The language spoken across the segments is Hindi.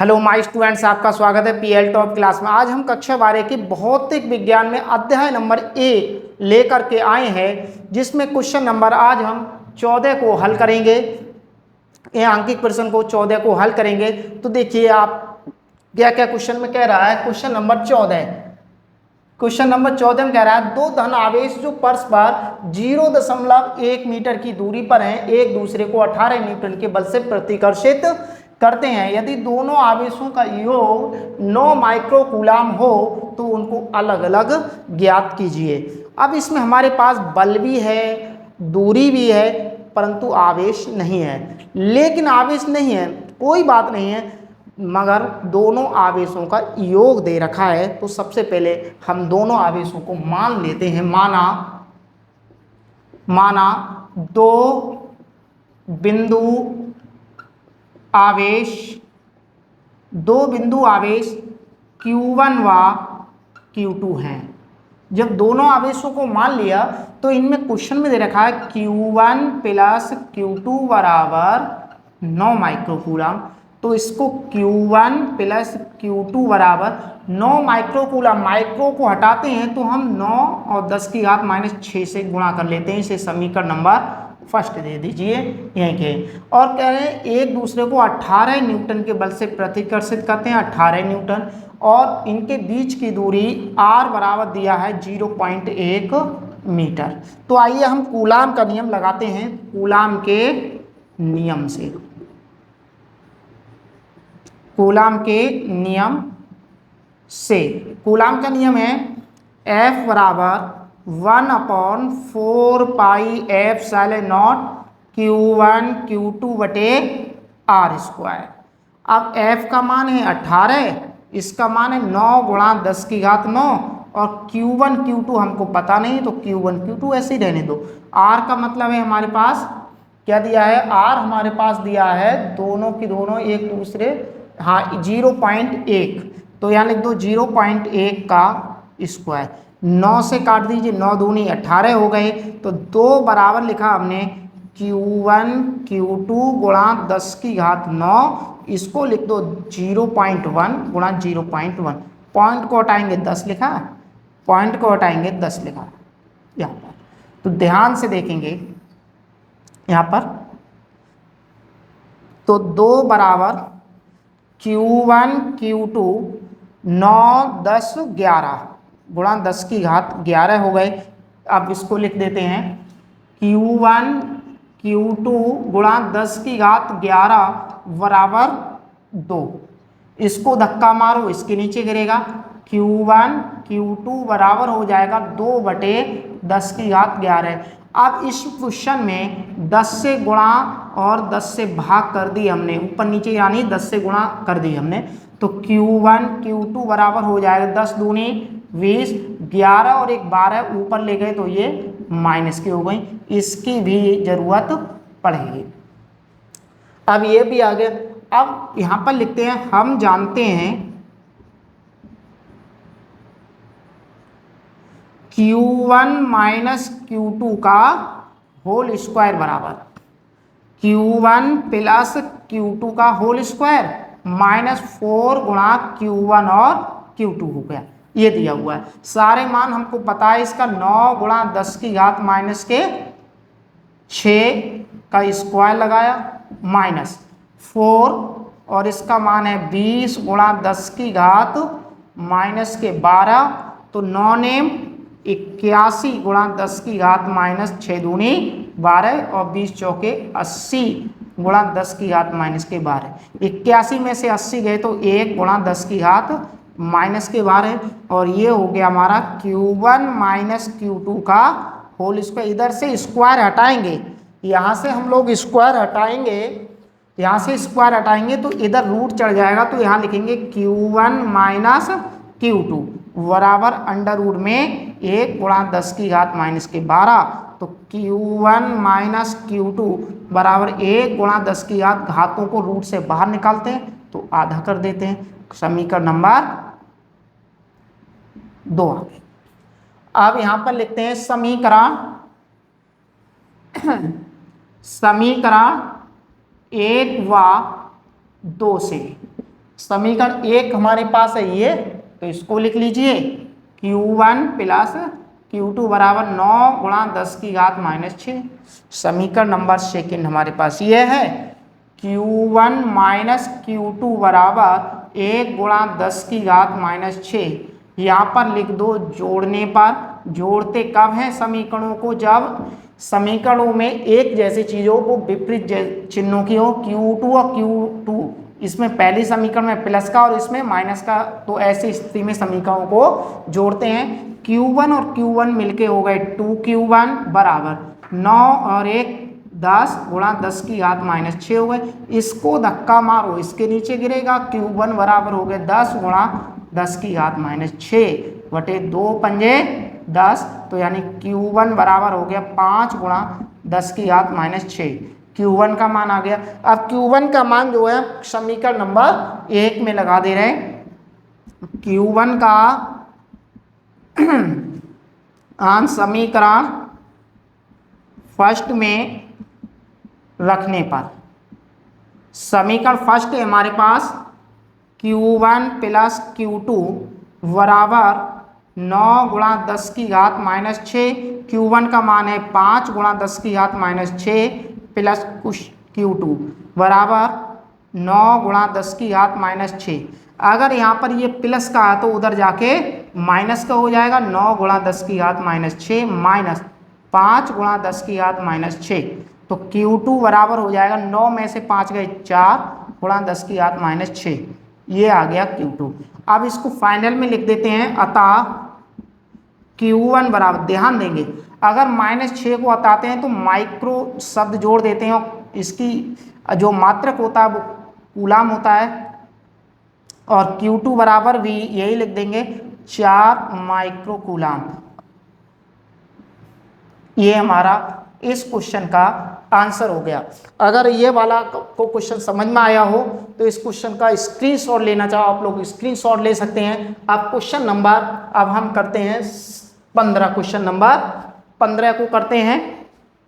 हेलो माय स्टूडेंट्स, आपका स्वागत है पीएल टॉप क्लास में। आज हम कक्षा 12 की भौतिक विज्ञान में अध्याय नंबर ए लेकर के आए हैं, जिसमें क्वेश्चन नंबर आज हम 14 को हल करेंगे। ये अंकित प्रश्न को 14 को हल करेंगे। तो देखिए आप क्या क्या क्वेश्चन में कह रहा है। क्वेश्चन नंबर 14 में कह रहा है दो धन आवेश जो परस्पर 0.1 मीटर की दूरी पर हैं, एक दूसरे को 18 न्यूटन के बल से प्रतिकर्षित करते हैं। यदि दोनों आवेशों का योग 9 माइक्रोकूलाम हो तो उनको अलग अलग ज्ञात कीजिए। अब इसमें हमारे पास बल भी है, दूरी भी है, परंतु आवेश नहीं है। लेकिन आवेश नहीं है कोई बात नहीं है, मगर दोनों आवेशों का योग दे रखा है। तो सबसे पहले हम दोनों आवेशों को मान लेते हैं। माना दो बिंदु आवेश Q1 व Q2 हैं। जब दोनों आवेशों को मान लिया तो इनमें क्वेश्चन में दे रखा है Q1 प्लस Q2 बराबर 9 माइक्रोकूलम। तो इसको Q1 प्लस Q2 बराबर 9 माइक्रोकूलम, माइक्रो को हटाते हैं तो हम 9 और 10 की घात -6 से गुणा कर लेते हैं। इसे समीकरण नंबर फर्स्ट दे दीजिए यहीं के। और कह रहे हैं एक दूसरे को 18 न्यूटन के बल से प्रतिकर्षित करते हैं, 18 न्यूटन, और इनके बीच की दूरी r बराबर दिया है 0.1 मीटर। तो आइए हम कूलाम का नियम लगाते हैं। कूलाम के नियम से, कूलाम का नियम है F बराबर 1/4 पाई एप्सिलॉन Q1 Q2 बटे R स्क्वायर। अब F का मान है 18, इसका मान है 9 गुणा 10 की घात 9, और Q1 Q2 हमको पता नहीं तो Q1 Q2 ऐसे ही रहने दो। R का मतलब है हमारे पास क्या दिया है, R हमारे पास दिया है दोनों की दोनों एक दूसरे 0.1, तो यहाँ लिख दो 0.1 का स्क्वायर। 9 से काट दीजिए, 9 दूनी 18 हो गए। तो 2 बराबर लिखा हमने Q1 Q2 गुणा 10 की घात 9, इसको लिख दो 0.1 गुणा 0.1। पॉइंट को हटाएंगे 10 लिखा, पॉइंट को हटाएंगे 10 लिखा यहाँ पर। तो ध्यान से देखेंगे यहाँ पर, तो 2 बराबर Q1 Q2 9 10 11 गुणा 10 की घात 11 हो गए। अब इसको लिख देते हैं Q1 Q2 गुणा 10 की घात 11 बराबर 2। इसको धक्का मारो, इसके नीचे गिरेगा। Q1 Q2 बराबर हो जाएगा 2 बटे 10 की घात 11। अब इस क्वेश्चन में 10 से गुणा और 10 से भाग कर दी हमने, ऊपर नीचे यानी 10 से गुणा कर दी हमने। तो Q1 Q2 बराबर हो जाएगा 10 दूनी 20, 11 और एक 12 ऊपर ले गए तो ये माइनस की हो गई, इसकी भी जरूरत पड़ेगी। अब ये भी आ गया। अब यहां पर लिखते हैं हम जानते हैं Q1 माइनस Q2 का होल स्क्वायर बराबर Q1 प्लस Q2 का होल स्क्वायर -4 गुणा Q1 और Q2 हो गया। ये दिया हुआ है, सारे मान हमको पता है। इसका 9 गुणा 10 की घात -6 का स्क्वायर लगाया, -4, और इसका मान है 20 गुणा 10 की घात -12। तो 9 नेम 81 गुणा 10 की घात -6 दूनी 12, और 20 चौके 80 गुणा 10 की घात -12। 81 में से 80 गए तो 1 गुणा 10 की घात -12, और ये हो गया हमारा Q1 माइनस Q2 का होल स्क्वायर। इधर से स्क्वायर हटाएंगे, यहाँ से हम लोग स्क्वायर हटाएंगे, यहाँ से स्क्वायर हटाएंगे तो इधर रूट चढ़ जाएगा। तो यहाँ लिखेंगे Q1 माइनस Q2 बराबर अंडर रूट में 1 गुणा 10 की घात -12। तो Q1 माइनस Q2 बराबर 1 गुणा 10 की घात, घातों को रूट से बाहर निकालते हैं तो आधा कर देते हैं। समीकरण नंबर 2 आ गए। अब यहां पर लिखते हैं समीकरण 1 व 2 से समीकरण 1 हमारे पास है ये, तो इसको लिख लीजिए Q1 प्लस Q2 बराबर 9 गुणा 10 की घात -6। समीकरण नंबर 2 हमारे पास ये है Q1 माइनस Q2 बराबर 1 गुणा 10 की घात -6। यहाँ पर लिख दो जोड़ने पर। जोड़ते कब हैं समीकरणों को? जब समीकरणों में एक जैसी चीज़ों को विपरीत चिन्हों की हो, Q2 और Q2, इसमें पहली समीकरण में प्लस का और इसमें माइनस का, तो ऐसी स्थिति में समीकरणों को जोड़ते हैं। Q1 और Q1 मिलके हो गए 2Q1 बराबर 9 और 1 10 गुणा 10 की घात -6 हो गए। इसको धक्का मारो, इसके नीचे गिरेगा। Q1 बराबर हो गए 10 गुणा 10 की घात -6 बटे 2 पंजे 10, तो यानी Q1 बराबर हो गया 5 गुणा 10 की घात -6। Q1 का मान आ गया। अब Q1 का मान जो है समीकरण नंबर 1 में लगा दे रहे हैं। Q1 का समीकरण फर्स्ट में रखने पर, समीकरण फर्स्ट है हमारे पास Q1 प्लस Q2 बराबर 9 गुणा 10 की घात -6। Q1 का मान है 5 गुणा 10 की घात -6 प्लस Q2 बराबर 9 गुणा 10 की घात -6। अगर यहाँ पर ये प्लस का है तो उधर जाके माइनस का हो जाएगा। 9 गुणा 10 की घात -6 माइनस 5 गुणा 10 की घात -6, तो Q2 बराबर हो जाएगा 9 में से 5 गए 4 गुणा 10 की घात -6। ये आ गया Q2। अब इसको फाइनल में लिख देते हैं। अतः Q1 बराबर, ध्यान देंगे अगर -6 को हटाते हैं तो माइक्रो शब्द जोड़ देते हैं और इसकी जो मात्रक होता है वो कूलाम होता है, और Q2 बराबर भी यही लिख देंगे 4 माइक्रो कूलाम। ये हमारा इस क्वेश्चन का आंसर हो गया। अगर ये वाला को क्वेश्चन समझ में आया हो तो इस क्वेश्चन का स्क्रीनशॉट लेना चाहो आप लोग स्क्रीनशॉट ले सकते हैं। अब क्वेश्चन नंबर, अब हम करते हैं 15। क्वेश्चन नंबर 15 को करते हैं।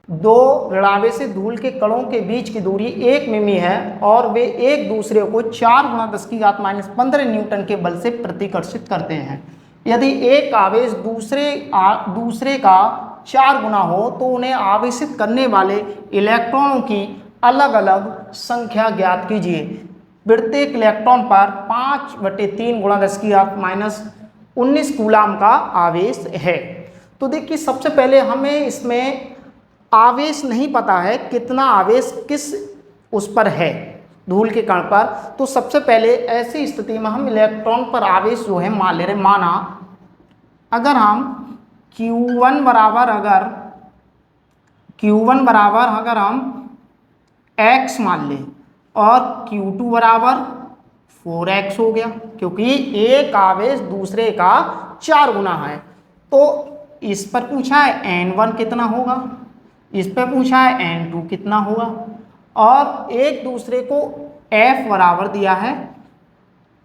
दो ऋणावेशी धूल के कणों के बीच की दूरी 1 मिमी है और वे एक दूसरे को 4 गुणा 10 की घात -15 न्यूटन के बल से प्रतिकर्षित करते हैं। यदि एक आवेश दूसरे का 4 गुना हो तो उन्हें आवेशित करने वाले इलेक्ट्रॉनों की अलग अलग संख्या ज्ञात कीजिए। प्रत्येक इलेक्ट्रॉन पर 5/3 गुणा 10 की घात -19 कूलाम का आवेश है। तो देखिए सबसे पहले हमें इसमें आवेश नहीं पता है, कितना आवेश किस उस पर है धूल के कण पर। तो सबसे पहले ऐसी स्थिति में हम इलेक्ट्रॉन पर आवेश जो है मान ले रहे। माना अगर हम Q1 बराबर अगर हम x मान लें और Q2 बराबर 4x हो गया, क्योंकि एक आवेश दूसरे का 4 गुना है। तो इस पर पूछा है N1 कितना होगा, इस पर पूछा है N2 कितना होगा, और एक दूसरे को F बराबर दिया है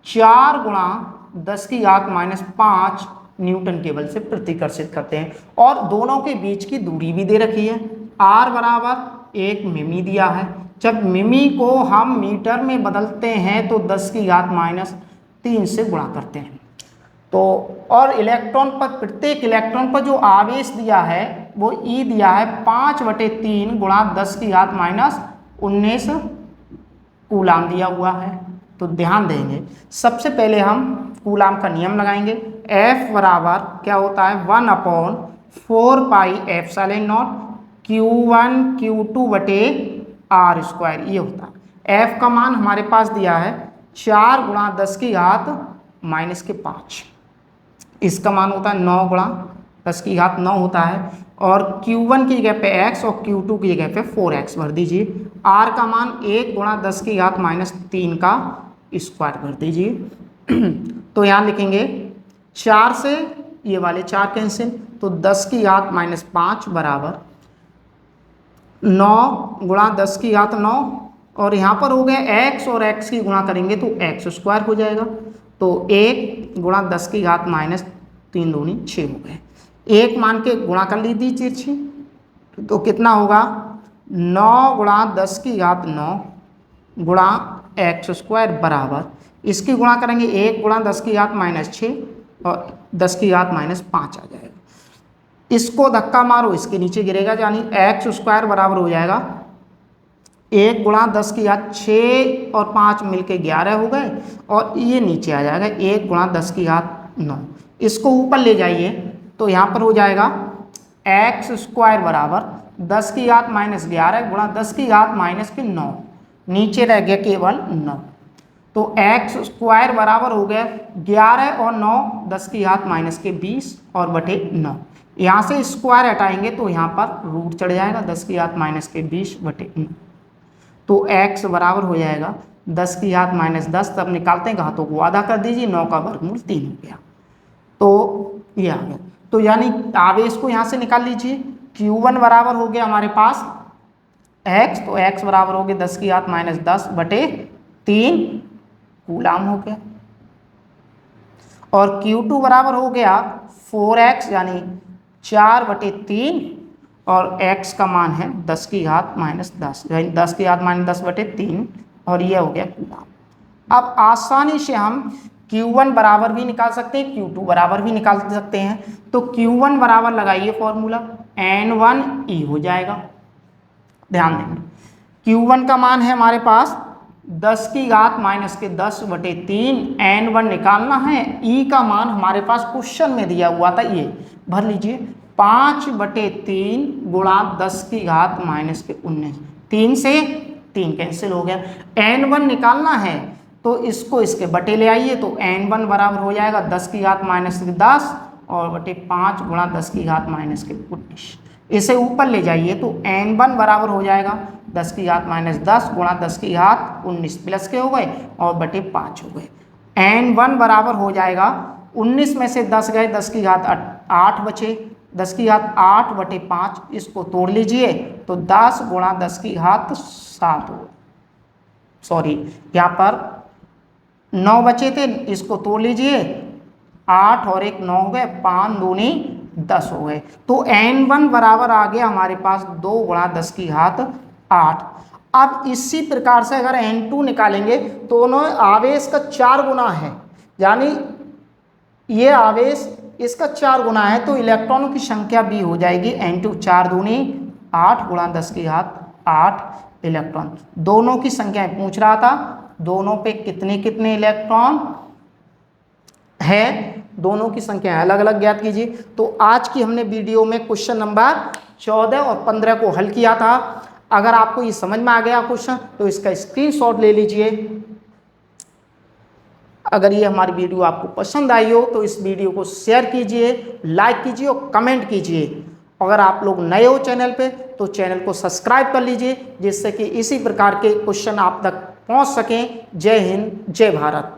4 गुणा 10 की घात -5 न्यूटन के बल से प्रतिकर्षित करते हैं। और दोनों के बीच की दूरी भी दे रखी है, R बराबर 1 मिमी दिया है। जब मिमी को हम मीटर में बदलते हैं तो 10 की घात -3 से गुणा करते हैं। तो और इलेक्ट्रॉन पर, प्रत्येक इलेक्ट्रॉन पर जो आवेश दिया है वो E दिया है 5/3 गुणा 10 की घात -19 कूलाम दिया हुआ है। तो ध्यान देंगे सबसे पहले हम कूलाम का नियम लगाएंगे। F बराबर क्या होता है 1/4 pi epsilon not Q1 Q2 बटे R², ये होता है। F का मान हमारे पास दिया है 4 गुणा 10 की घात -5, इसका मान होता है 9 गुणा 10 की घात 9 होता है, और Q1 की जगह पे x और Q2 की जगह पे 4x भर दीजिए। R का मान 1 गुणा 10 की घात -3 का स्क्वायर भर दीजिए। तो यहाँ लिखेंगे 4 से ये वाले 4 कैंसिल, तो 10 की घात -5 बराबर 9 गुणा 10 की घात 9, और यहाँ पर हो गया x और x की गुणा करेंगे तो x² हो जाएगा। तो 1 गुणा 10 की घात -3 दूनी 6 हो गए। 1 मान के गुणा कर ली दीजिए तिरछी, तो कितना होगा 9 गुणा 10 की घात 9 गुणा x² बराबर इसकी गुणा करेंगे 1 गुणा 10 की घात -6 और 10 की घात -5 आ जाएगा। इसको धक्का मारो, इसके नीचे गिरेगा, यानी एक्स स्क्वायर बराबर हो जाएगा 1 गुणा 10 की घात 6 और 5 मिलके 11 हो गए, और ये नीचे आ जाएगा 1 गुणा 10 की घात 9। इसको ऊपर ले जाइए तो यहाँ पर हो जाएगा एक्स स्क्वायर बराबर 10 की घात -11 गुणा 10 की घात -9, नीचे रह गया केवल 9। तो एक्स स्क्वायर बराबर हो गया 11 और 9 10 की घात -20 और बटे 9। यहाँ से स्क्वायर हटाएंगे तो यहाँ पर रूट चढ़ जाएगा 10 की घात -20 बटे 9। तो x बराबर हो जाएगा 10 की घात -10, तब निकालते हैं घातों को आधा कर दीजिए, 9 का वर्गमूल 3 हो गया। तो ये आ गया। तो यानी आवेश को यहाँ से निकाल लीजिए, Q1 बराबर हो गया हमारे पास x, तो x बराबर हो गया 10 की घात -10 बटे 3 कूलाम हो गया, और Q2 बराबर हो गया 4x यानी 4 बटे 3, और x का मान है 10 की घात -10 यानी 10 की घात -10 बटे 3, और यह हो गया कूलाम। अब आसानी से हम Q1 बराबर भी निकाल सकते हैं, Q2 बराबर भी निकाल सकते हैं। तो Q1 बराबर लगाइए फॉर्मूला, N1E हो जाएगा। ध्यान देंगे Q1 का मान है हमारे पास 10 की घात -10 बटे 3, N1 निकालना है। E का मान हमारे पास क्वेश्चन में दिया हुआ था, ये भर लीजिए 5 बटे 3 गुणा 10 की घात -19, 3 से 3 कैंसिल हो गया। N1 निकालना है तो इसको इसके बटे ले आइए, तो N1 बराबर हो जाएगा 10 की घात -10 और बटे 5 गुणा 10 की घात -19। इसे ऊपर ले जाइए तो N1 बराबर हो जाएगा 10 की घात -10 गुणा 10 की घात 19 प्लस के हो गए और बटे 5 हो गए। N1 बराबर हो जाएगा 19 में से 10 गए, 10 की घात 8 बचे, 10 की घात 8 बटे 5, इसको तोड़ लीजिए तो 10 गुणा 10 की घात 7 हो, सॉरी यहाँ पर 9 बचे थे, इसको तोड़ लीजिए 8 और 1 9 हो गए, 5 दूनी 10 हो गए। तो N1 बराबर आ गया हमारे पास 2 गुणा 10 की घात 8। अब इसी प्रकार से अगर N2 निकालेंगे तो दोनों आवेश का 4 गुना है, यानी ये आवेश इसका 4 गुना है, तो इलेक्ट्रॉनों की संख्या भी हो जाएगी N2 4 दूनी 8 गुणा 10 की घात 8 इलेक्ट्रॉन। दोनों की संख्या पूछ रहा था, दोनों पे कितने कितने इलेक्ट्रॉन है, दोनों की संख्या अलग अलग ज्ञात कीजिए। तो आज की हमने वीडियो में क्वेश्चन नंबर 14 और 15 को हल किया था। अगर आपको ये समझ में आ गया क्वेश्चन तो इसका स्क्रीनशॉट ले लीजिए। अगर ये हमारी वीडियो आपको पसंद आई हो तो इस वीडियो को शेयर कीजिए, लाइक कीजिए और कमेंट कीजिए। अगर आप लोग नए हो चैनल पे तो चैनल को सब्सक्राइब कर लीजिए, जिससे कि इसी प्रकार के क्वेश्चन आप तक पहुंच सकें। जय हिंद, जय भारत।